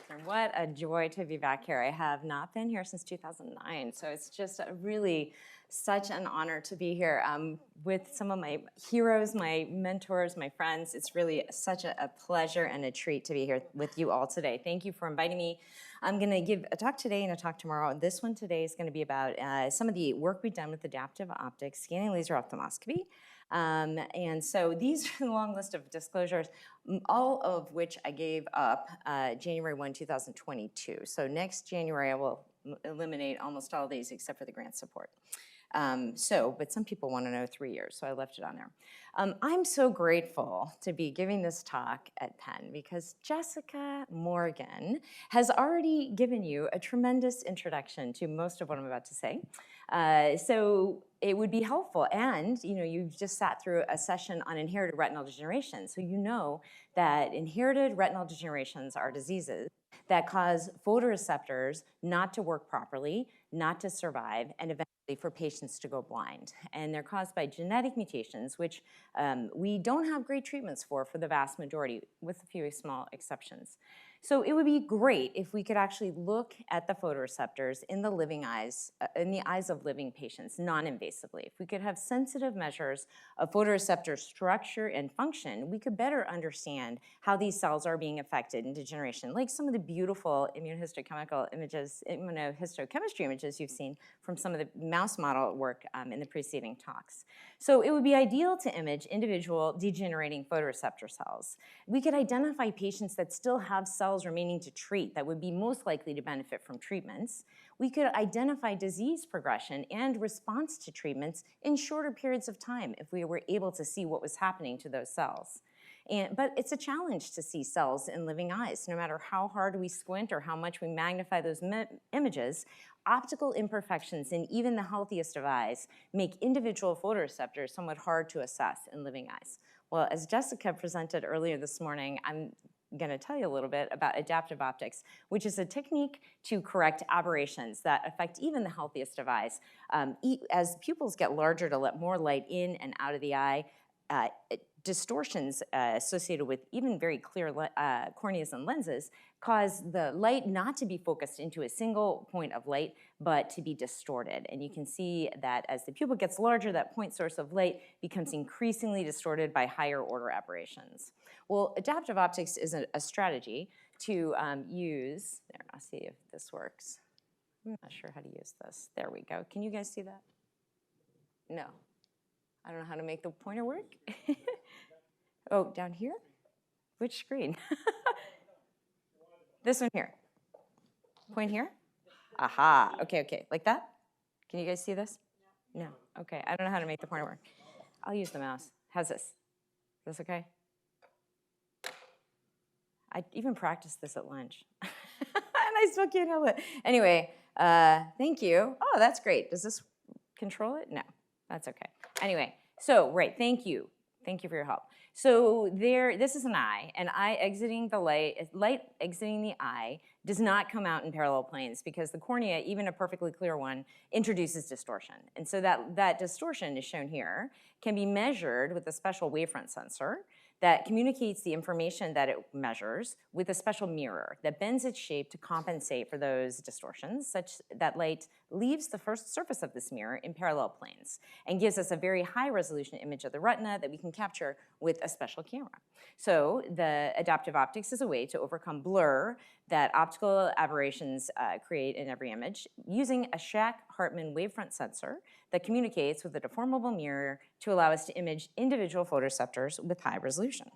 listener. What a joy to be back here. I have not been here since 2009, so it's just really such an honor to be here with some of my heroes, my mentors, my friends. It's really such a pleasure and a treat to be here with you all today. Thank you for inviting me. I'm going to give a talk today and a talk tomorrow. This one today is going to be about some of the work we've done with adaptive optics, scanning laser ophthalmoscopy. And so these are the long list of disclosures, all of which I gave up January 1, 2022. So next January, I will eliminate almost all of these except for the grant support. But some people want to know 3 years, so I left it on there. I'm so grateful to be giving this talk at Penn because Jessica Morgan has already given you a tremendous introduction to most of what I'm about to say. So it would be helpful, and you've just sat through a session on inherited retinal degeneration, so you know that inherited retinal degenerations are diseases that cause photoreceptors not to work properly, not to survive, and eventually for patients to go blind. And they're caused by genetic mutations, which we don't have great treatments for the vast majority, with a few small exceptions. So it would be great if we could actually look at the photoreceptors in the living eyes, in the eyes of living patients, non-invasively. If we could have sensitive measures of photoreceptor structure and function, we could better understand how these cells are being affected in degeneration, like some of the beautiful immunohistochemical images, immunohistochemistry images you've seen from some of the mouse model work in the preceding talks. So it would be ideal to image individual degenerating photoreceptor cells. We could identify patients that still have cells remaining to treat that would be most likely to benefit from treatments. We could identify disease progression and response to treatments in shorter periods of time if we were able to see what was happening to those cells. But it's a challenge to see cells in living eyes. No matter how hard we squint or how much we magnify those images, optical imperfections in even the healthiest of eyes make individual photoreceptors somewhat hard to assess in living eyes. Well, as Jessica presented earlier this morning, I'm going to tell you a little bit about adaptive optics, which is a technique to correct aberrations that affect even the healthiest of eyes. As pupils get larger to let more light in and out of the eye, distortions associated with even very clear corneas and lenses cause the light not to be focused into a single point of light, but to be distorted. And you can see that as the pupil gets larger, that point source of light becomes increasingly distorted by higher order aberrations. Well, adaptive optics is a strategy to use, there, I'll see if this works. I'm not sure how to use this. There we go. Can you guys see that? No. I don't know how to make the pointer work. Oh, down here? Which screen? This one here. Point here? Aha. Okay. Like that? Can you guys see this? No. Okay. I don't know how to make the pointer work. I'll use the mouse. How's this? Is this okay? I even practiced this at lunch. And I still can't help it. Anyway, thank you. Oh, that's great. Does this control it? No. That's okay. Anyway, so, right, thank you. Thank you for your help. So this is an eye, and light exiting the eye does not come out in parallel planes because the cornea, even a perfectly clear one, introduces distortion. And so that distortion is shown here, can be measured with a special wavefront sensor that communicates the information that it measures with a special mirror that bends its shape to compensate for those distortions, such that light leaves the first surface of this mirror in parallel planes and gives us a very high resolution image of the retina that we can capture with a special camera. So the adaptive optics is a way to overcome blur that optical aberrations create in every image using a Jacque Hartman wavefront sensor that communicates with a deformable mirror to allow us to image individual photoreceptors with high resolution.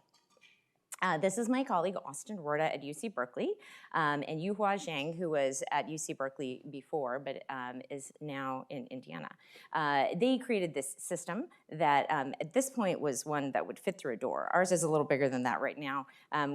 This is my colleague Austin Rorta at UC Berkeley, and Yuhua Zhang, who was at UC Berkeley before, but is now in Indiana. They created this system that at this point was one that would fit through a door. Ours is a little bigger than that right now,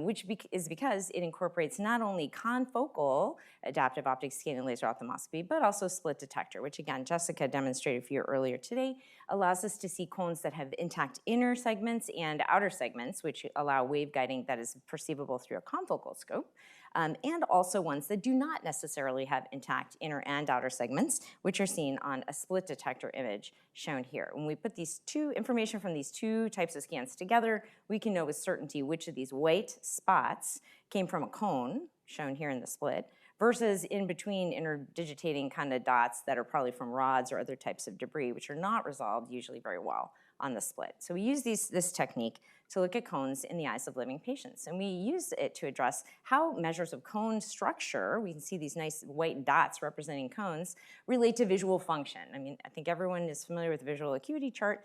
which is because it incorporates not only confocal adaptive optics scanning laser ophthalmoscopy, but also split detector, which again, Jessica demonstrated for you earlier today, allows us to see cones that have intact inner segments and outer segments, which allow waveguiding that is perceivable through a confocal scope, and also ones that do not necessarily have intact inner and outer segments, which are seen on a split detector image shown here. When we put these information from these two types of scans together, we can know with certainty which of these white spots came from a cone, shown here in the split, versus in between interdigitating kind of dots that are probably from rods or other types of debris, which are not resolved usually very well on the split. So we use this technique to look at cones in the eyes of living patients. And we use it to address how measures of cone structure, we can see these nice white dots representing cones, relate to visual function. I mean, I think everyone is familiar with the visual acuity chart,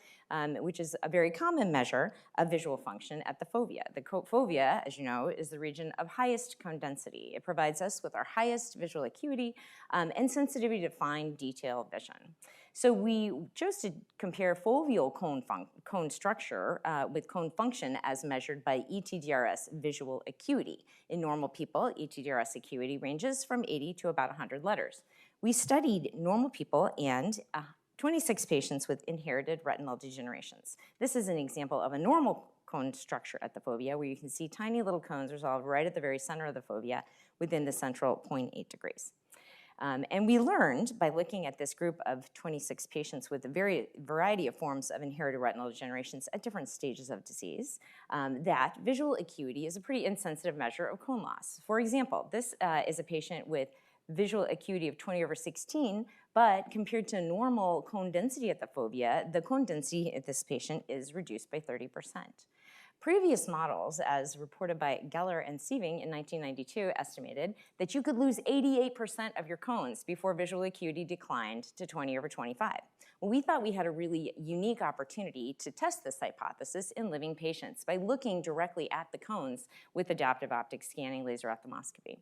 which is a very common measure of visual function at the fovea. The fovea, as you know, is the region of highest cone density. It provides us with our highest visual acuity and sensitivity to fine detail vision. So we chose to compare foveal cone structure with cone function as measured by ETDRS visual acuity. In normal people, ETDRS acuity ranges from 80 to about 100 letters. We studied normal people and 26 patients with inherited retinal degenerations. This is an example of a normal cone structure at the fovea where you can see tiny little cones resolved right at the very center of the fovea within the central 0.8 degrees. And we learned by looking at this group of 26 patients with a variety of forms of inherited retinal degenerations at different stages of disease that visual acuity is a pretty insensitive measure of cone loss. For example, this is a patient with visual acuity of 20/16, but compared to normal cone density at the fovea, the cone density at this patient is reduced by 30%. Previous models, as reported by Geller and Sieving in 1992, estimated that you could lose 88% of your cones before visual acuity declined to 20/25. Well, we thought we had a really unique opportunity to test this hypothesis in living patients by looking directly at the cones with adaptive optic scanning laser ophthalmoscopy.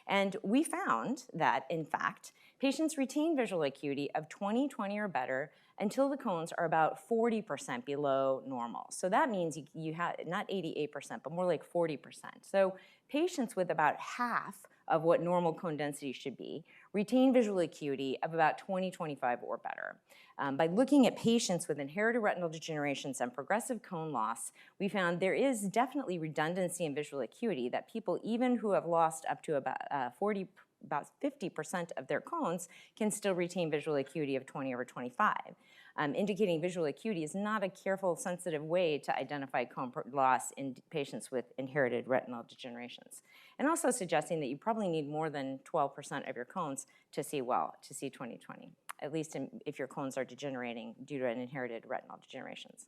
And we found that, in fact, patients retain visual acuity of 20/20 or better until the cones are about 40% below normal. So that means you have not 88%, but more like 40%. So patients with about half of what normal cone density should be retain visual acuity of about 20/25 or better. By looking at patients with inherited retinal degenerations and progressive cone loss, we found there is definitely redundancy in visual acuity, that people even who have lost up to about 50% of their cones can still retain visual acuity of 20/25, indicating visual acuity is not a careful, sensitive way to identify cone loss in patients with inherited retinal degenerations. And also suggesting that you probably need more than 12% of your cones to see well, to see 20/20, at least if your cones are degenerating due to an inherited retinal degenerations.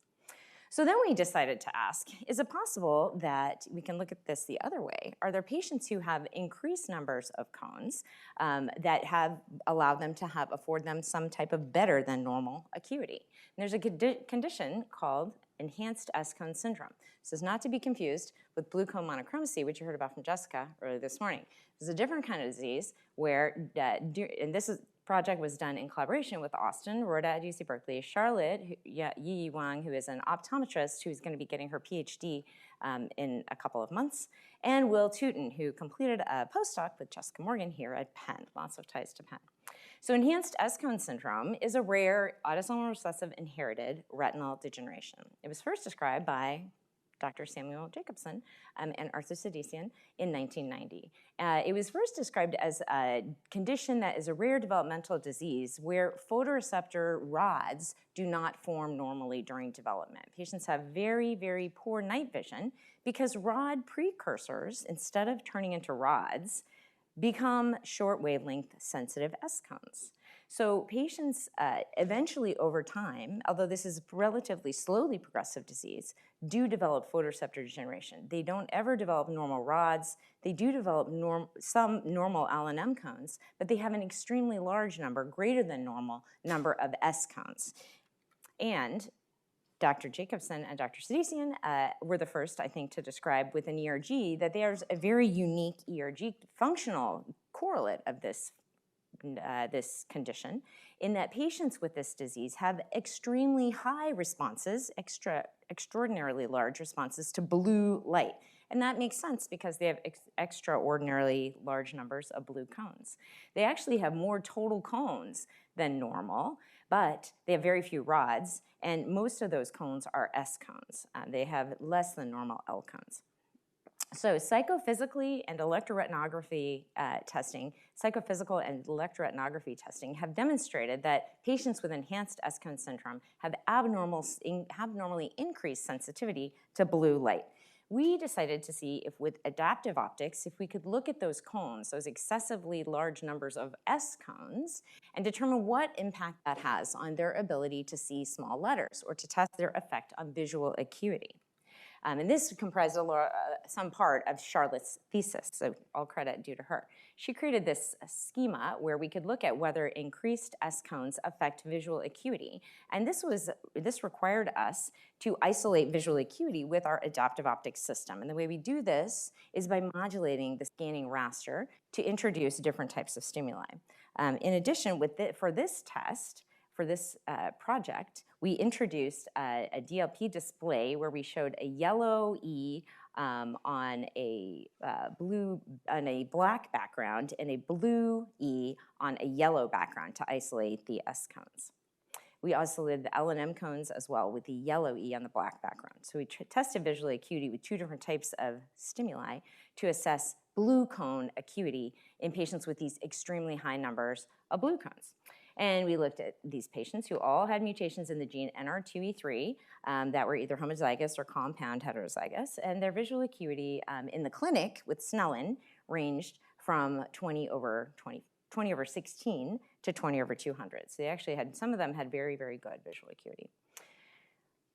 So then we decided to ask, is it possible that we can look at this the other way? Are there patients who have increased numbers of cones that have allowed them to afford them some type of better than normal acuity? And there's a condition called enhanced S-cone syndrome. This is not to be confused with blue cone monochromacy, which you heard about from Jessica earlier this morning. This is a different kind of disease where, and this project was done in collaboration with Austin, Rhoda at UC Berkeley, Charlotte Yi Wang, who is an optometrist who's going to be getting her PhD in a couple of months, and Will Tootin, who completed a postdoc with Jessica Morgan here at Penn, lots of ties to Penn. So enhanced S-cone syndrome is a rare autosomal recessive inherited retinal degeneration. It was first described by Dr. Samuel Jacobson and Arthur Sidesian in 1990. It was first described as a condition that is a rare developmental disease where photoreceptor rods do not form normally during development. Patients have very, very poor night vision because rod precursors, instead of turning into rods, become short wavelength sensitive S-cones. So patients eventually over time, although this is relatively slowly progressive disease, do develop photoreceptor degeneration. They don't ever develop normal rods. They do develop some normal L&M cones, but they have an extremely large number, greater than normal, number of S-cones. And Dr. Jacobson and Dr. Sidesian were the first, I think, to describe with an ERG that there's a very unique ERG functional correlate of this condition, in that patients with this disease have extremely high responses, extraordinarily large responses to blue light. And that makes sense because they have extraordinarily large numbers of blue cones. They actually have more total cones than normal, but they have very few rods, and most of those cones are S cones. They have less than normal L cones. So psychophysically and electroretinography testing, psychophysical and electroretinography testing have demonstrated that patients with enhanced S-cone syndrome have abnormally increased sensitivity to blue light. we decided to see if with adaptive optics, if we could look at those cones, those excessively large numbers of S cones, and determine what impact that has on their ability to see small letters or to test their effect on visual acuity. And this comprised some part of Charlotte's thesis, so all credit due to her. She created this schema where we could look at whether increased S cones affect visual acuity. And this required us to isolate visual acuity with our adaptive optics system. And the way we do this is by modulating the scanning raster to introduce different types of stimuli. In addition, for this test, for this project, we introduced a DLP display where we showed a yellow E on a black background and a blue E on a yellow background to isolate the S cones. We isolated the L and M cones as well with the yellow E on the black background. So we tested visual acuity with two different types of stimuli to assess blue cone acuity in patients with these extremely high numbers of blue cones. And we looked at these patients who all had mutations in the gene NR2E3 that were either homozygous or compound heterozygous, and their visual acuity in the clinic with Snellen ranged from 20 over 16 to 20 over 200. So they actually had, some of them had very, very good visual acuity.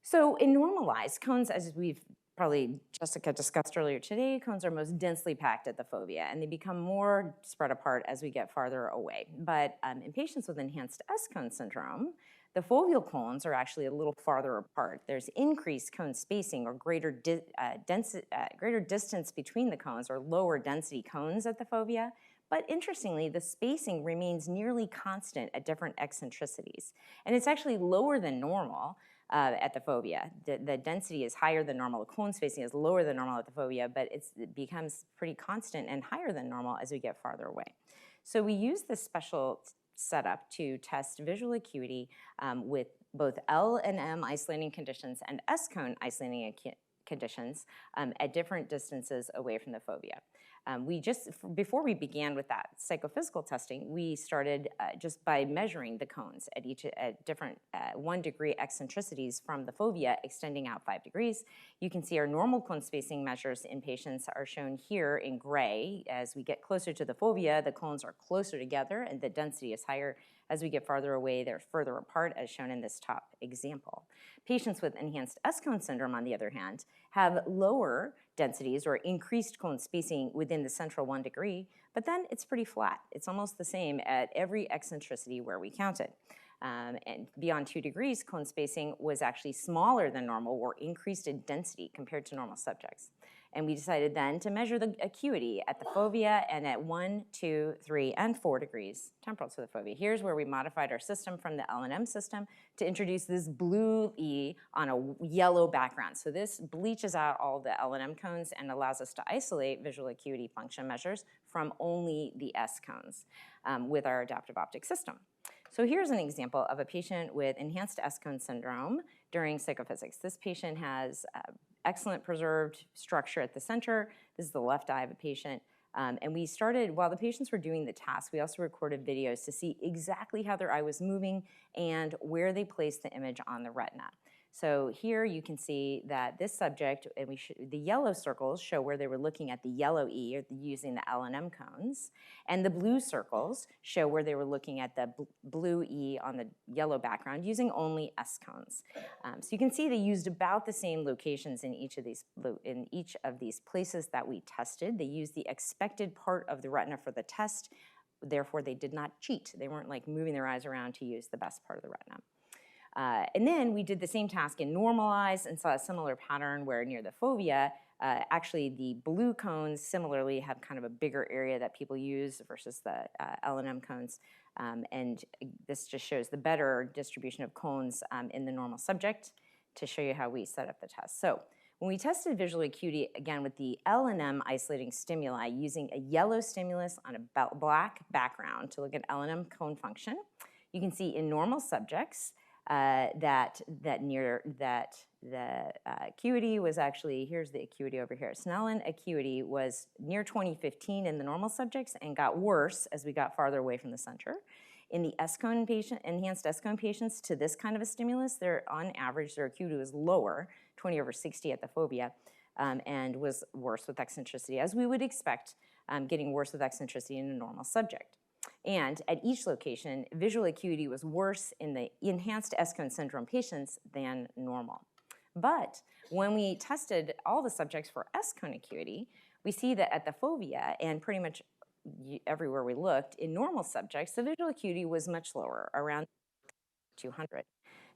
So in normalized cones, as we've probably Jessica discussed earlier today, cones are most densely packed at the fovea, and they become more spread apart as we get farther away. But in patients with enhanced S-cone syndrome, the foveal cones are actually a little farther apart. There's increased cone spacing or greater distance between the cones, or lower density cones at the fovea. But interestingly, the spacing remains nearly constant at different eccentricities. And it's actually lower than normal at the fovea. The density is higher than normal. The cone spacing is lower than normal at the fovea, but it becomes pretty constant and higher than normal as we get farther away. So we use this special setup to test visual acuity with both L and M isolating conditions and S-cone isolating conditions at different distances away from the fovea. Before we began with that psychophysical testing, we started just by measuring the cones at different 1 degree eccentricities from the fovea extending out 5 degrees. You can see our normal cone spacing measures in patients are shown here in gray. As we get closer to the fovea, the cones are closer together and the density is higher. As we get farther away, they're further apart, as shown in this top example. Patients with enhanced S-cone syndrome, on the other hand, have lower densities or increased cone spacing within the central 1 degree, but then it's pretty flat. It's almost the same at every eccentricity where we counted. And beyond 2 degrees, cone spacing was actually smaller than normal or increased in density compared to normal subjects. And we decided then to measure the acuity at the fovea and at 1, 2, 3, and 4 degrees temporal to the fovea. Here's where we modified our system from the L&M system to introduce this blue E on a yellow background. So this bleaches out all the L&M cones and allows us to isolate visual acuity function measures from only the S cones with our adaptive optic system. So here's an example of a patient with enhanced S-cone syndrome during psychophysics. This patient has excellent preserved structure at the center. This is the left eye of a patient. And we started, while the patients were doing the task, we also recorded videos to see exactly how their eye was moving and where they placed the image on the retina. So here you can see that this subject, and the yellow circles show where they were looking at the yellow E, or using the L and M cones, and the blue circles show where they were looking at the blue E on the yellow background using only S cones. So you can see they used about the same locations in each of these places that we tested. They used the expected part of the retina for the test. Therefore, they did not cheat. They weren't like moving their eyes around to use the best part of the retina. And then we did the same task in normalized and saw a similar pattern where near the fovea, actually the blue cones similarly have kind of a bigger area that people use versus the L&M cones. And this just shows the better distribution of cones in the normal subject to show you how we set up the test. So when we tested visual acuity, again with the L&M isolating stimuli using a yellow stimulus on a black background to look at L&M cone function, you can see in normal subjects that the acuity was actually, here's the acuity over here. Snellen acuity was near 20/15 in the normal subjects and got worse as we got farther away from the center. In the S-cone patient, enhanced S-cone patients to this kind of a stimulus, on average, their acuity was lower, 20/60 at the fovea, and was worse with eccentricity, as we would expect, getting worse with eccentricity in a normal subject. And at each location, visual acuity was worse in the enhanced S-cone syndrome patients than normal. But when we tested all the subjects for S-cone acuity, we see that at the fovea and pretty much everywhere we looked, in normal subjects, the visual acuity was much lower, around 200.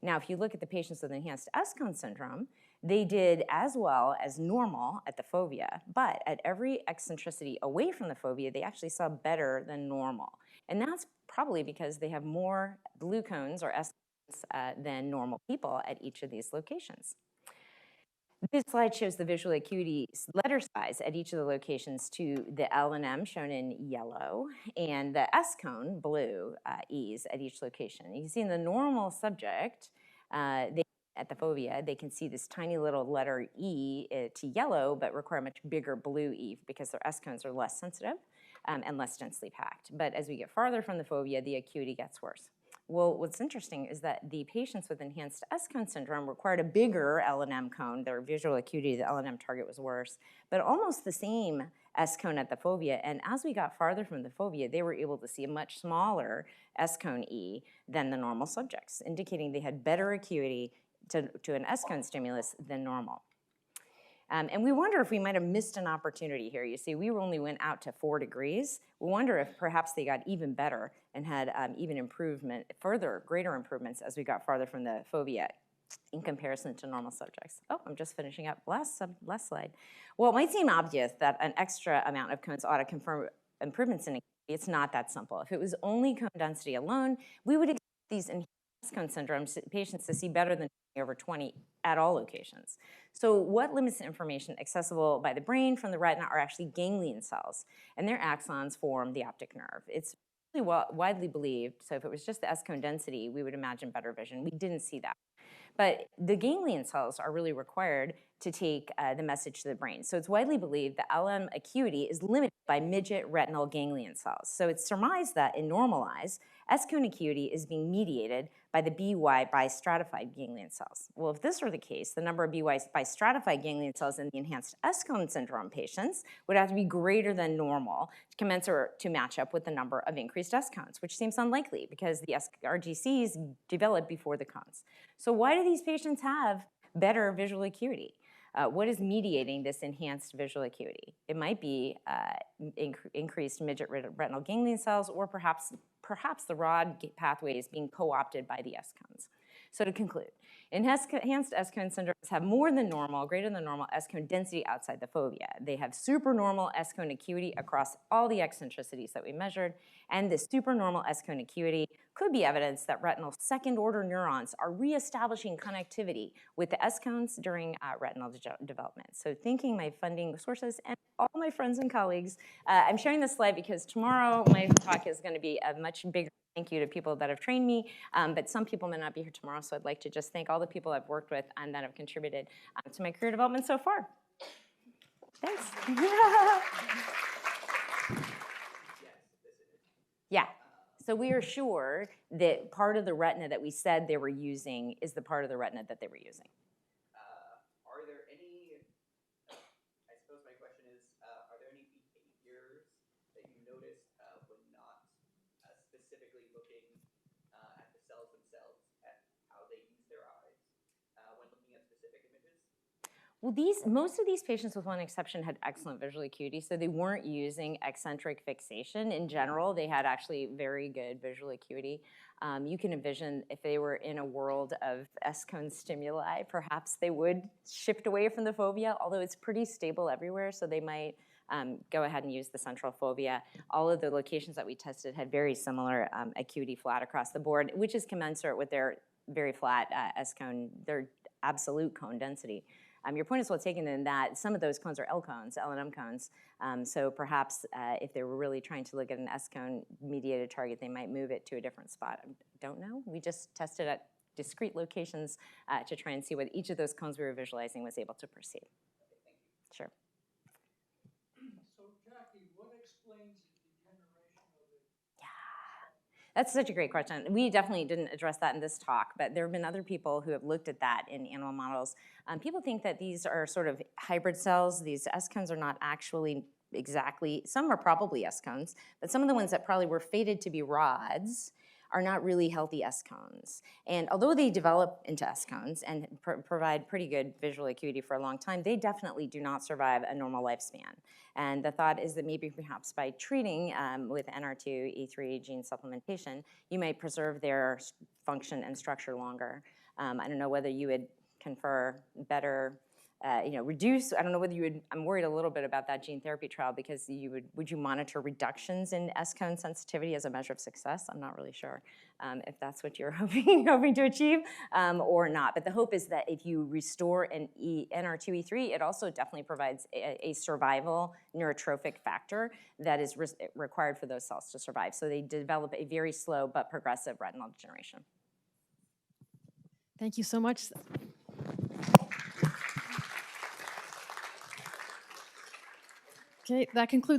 Now, if you look at the patients with enhanced S-cone syndrome, they did as well as normal at the fovea, but at every eccentricity away from the fovea, they actually saw better than normal. And that's probably because they have more blue cones or S-cones than normal people at each of these locations. This slide shows the visual acuity letter size at each of the locations to the L and M shown in yellow and the S-cone, blue, E's at each location. You can see in the normal subject, at the fovea, they can see this tiny little letter E to yellow, but require a much bigger blue E because their S-cones are less sensitive and less densely packed. But as we get farther from the fovea, the acuity gets worse. Well, what's interesting is that the patients with enhanced S-cone syndrome required a bigger L and M cone. Their visual acuity, the L and M target was worse, but almost the same S-cone at the fovea. And as we got farther from the fovea, they were able to see a much smaller S-cone E than the normal subjects, indicating they had better acuity to an S-cone stimulus than normal. And we wonder if we might have missed an opportunity here. You see, we only went out to 4 degrees. We wonder if perhaps they got even better and had even improvement, greater improvements as we got farther from the fovea in comparison to normal subjects. Oh, I'm just finishing up. Last slide. Well, it might seem obvious that an extra amount of cones ought to confirm improvements in acuity. It's not that simple. If it was only cone density alone, we would expect these enhanced cone syndrome patients to see better than over 20 at all locations. So what limits the information accessible by the brain from the retina are actually ganglion cells, and their axons form the optic nerve. It's really widely believed, so if it was just the S-cone density, we would imagine better vision. We didn't see that. But the ganglion cells are really required to take the message to the brain. So it's widely believed that LM acuity is limited by midget retinal ganglion cells. So it's surmised that in normal eyes, S-cone acuity is being mediated by the BY bistratified ganglion cells. Well, if this were the case, the number of BY bistratified ganglion cells in the enhanced S-cone syndrome patients would have to be greater than normal to commensurate to match up with the number of increased S-cones, which seems unlikely because the RGCs develop before the cones. So why do these patients have better visual acuity? What is mediating this enhanced visual acuity? It might be increased midget retinal ganglion cells, or perhaps the rod pathway is being co-opted by the S-cones. So to conclude, enhanced S-cone syndromes have more than normal, greater than normal S-cone density outside the fovea. They have supernormal S-cone acuity across all the eccentricities that we measured, and this supernormal S-cone acuity could be evidence that retinal second-order neurons are reestablishing connectivity with the S-cones during retinal development. So thanking my funding sources and all my friends and colleagues, I'm sharing this slide because tomorrow my talk is going to be a much bigger thank you to people that have trained me, but some people may not be here tomorrow, so I'd like to just thank all the people I've worked with and that have contributed to my career development so far. Thanks. Yeah. So we are sure that part of the retina that we said they were using is the part of the retina that they were using. Are there any, I suppose my question is, are there any behaviors that you noticed when not specifically looking at the cells themselves, at how they use their eyes when looking at specific images? Well, most of these patients, with one exception, had excellent visual acuity, so they weren't using eccentric fixation. In general, they had actually very good visual acuity. You can envision if they were in a world of S-cone stimuli, perhaps they would shift away from the fovea, although it's pretty stable everywhere, so they might go ahead and use the central fovea. All of the locations that we tested had very similar acuity flat across the board, which is commensurate with their very flat S-cone, their absolute cone density. Your point is well taken in that some of those cones are L cones, L and M cones. So perhaps if they were really trying to look at an S-cone mediated target, they might move it to a different spot. I don't know. We just tested at discrete locations to try and see what each of those cones we were visualizing was able to perceive. Okay, thank you. Sure. So, Jacque, what explains the degeneration of the Yeah. That's such a great question. We definitely didn't address that in this talk, but there have been other people who have looked at that in animal models. People think that these are sort of hybrid cells. These S cones are not actually exactly, some are probably S cones, but some of the ones that probably were fated to be rods are not really healthy S cones. And although they develop into S cones and provide pretty good visual acuity for a long time, they definitely do not survive a normal lifespan. And the thought is that maybe perhaps by treating with NR2E3 gene supplementation, you might preserve their function and structure longer. I don't know whether you would confer better, reduce, I don't know whether you would, I'm worried a little bit about that gene therapy trial because would you monitor reductions in S-cone sensitivity as a measure of success? I'm not really sure if that's what you're hoping to achieve or not. But the hope is that if you restore an NR2E3, it also definitely provides a survival neurotrophic factor that is required for those cells to survive. So they develop a very slow but progressive retinal degeneration. Thank you so much. Okay, that concludes